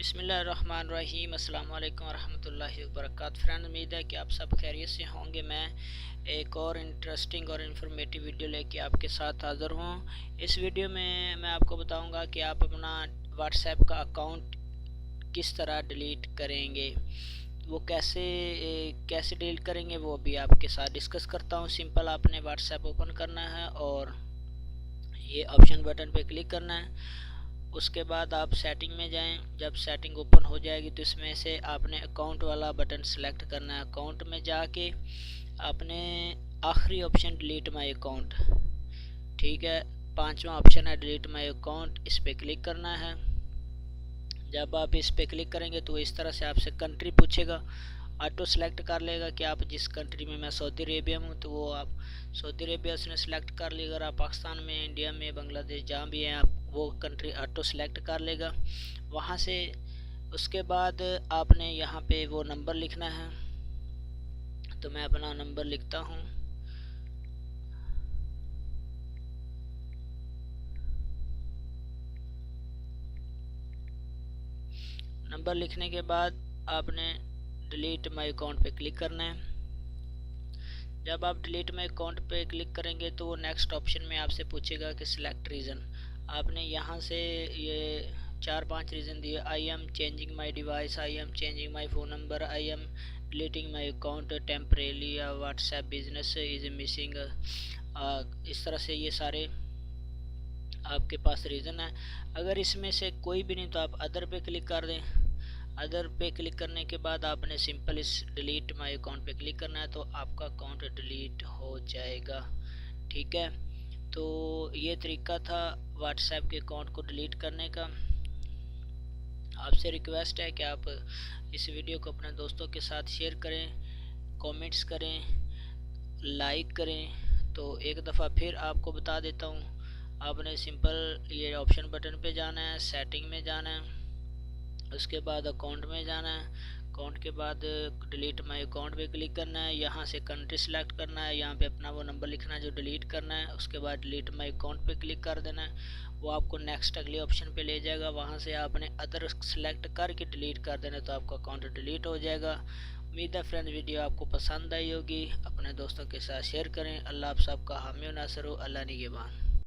बिस्मिल्लाहिर्रहमानिर्रहीम। अस्सलाम वालेकुम रहमतुल्लाहि व बरकातहू। फ्रेंड, उम्मीद है कि आप सब खैरियत से होंगे। मैं एक और इंटरेस्टिंग और इन्फॉर्मेटिव वीडियो लेके आपके साथ हाज़िर हूँ। इस वीडियो में मैं आपको बताऊंगा कि आप अपना व्हाट्सएप का अकाउंट किस तरह डिलीट करेंगे, वो कैसे डिलीट करेंगे वो भी आपके साथ डिस्कस करता हूँ। सिंपल आपने व्हाट्सएप ओपन करना है और ये ऑप्शन बटन पे क्लिक करना है। उसके बाद आप सेटिंग में जाएं। जब सेटिंग ओपन हो जाएगी तो इसमें से आपने अकाउंट वाला बटन सेलेक्ट करना है। अकाउंट में जाके आपने आखिरी ऑप्शन डिलीट माय अकाउंट, ठीक है, पांचवा ऑप्शन है डिलीट माय अकाउंट, इस पर क्लिक करना है। जब आप इस पर क्लिक करेंगे तो इस तरह से आपसे कंट्री पूछेगा, ऑटो सेलेक्ट कर लेगा कि आप जिस कंट्री में, मैं सऊदी अरेबिया में हूँ तो वो आप सऊदी अरेबिया उसने सेलेक्ट कर लिया। अगर आप पाकिस्तान में, इंडिया में, बांग्लादेश जहाँ भी हैं आप, वो कंट्री ऑटो सेलेक्ट कर लेगा वहाँ से। उसके बाद आपने यहाँ पे वो नंबर लिखना है, तो मैं अपना नंबर लिखता हूँ। नंबर लिखने के बाद आपने डिलीट माय अकाउंट पे क्लिक करना है। जब आप डिलीट माय अकाउंट पे क्लिक करेंगे तो वो नेक्स्ट ऑप्शन में आपसे पूछेगा कि सिलेक्ट रीज़न। आपने यहाँ से ये 4-5 रीज़न दिए। I am changing my device, I am changing my phone number, I am deleting my account temporarily, या व्हाट्सएप बिजनेस इज़ मिसिंग। इस तरह से ये सारे आपके पास रीज़न है। अगर इसमें से कोई भी नहीं तो आप अदर पे क्लिक कर दें। अदर पे क्लिक करने के बाद आपने सिंपल इस डिलीट माय अकाउंट पे क्लिक करना है तो आपका अकाउंट डिलीट हो जाएगा, ठीक है। तो ये तरीका था व्हाट्सएप के अकाउंट को डिलीट करने का। आपसे रिक्वेस्ट है कि आप इस वीडियो को अपने दोस्तों के साथ शेयर करें, कमेंट्स करें, लाइक करें। तो एक दफ़ा फिर आपको बता देता हूँ, आपने सिंपल ये ऑप्शन बटन पे जाना है, सेटिंग में जाना है, उसके बाद अकाउंट में जाना है। अकाउंट के बाद डिलीट माय अकाउंट पे क्लिक करना है, यहाँ से कंट्री सेलेक्ट करना है, यहाँ पे अपना वो नंबर लिखना है जो डिलीट करना है। उसके बाद डिलीट माय अकाउंट पे क्लिक कर देना है, वो आपको नेक्स्ट अगले ऑप्शन पे ले जाएगा। वहाँ से आपने अदर सेलेक्ट करके डिलीट कर देना तो आपका अकाउंट डिलीट हो जाएगा। उम्मीद है फ्रेंड वीडियो आपको पसंद आई होगी। अपने दोस्तों के साथ शेयर करें। अल्लाह आप सबका हामी व नासर हो। अल्लाह निगहबान।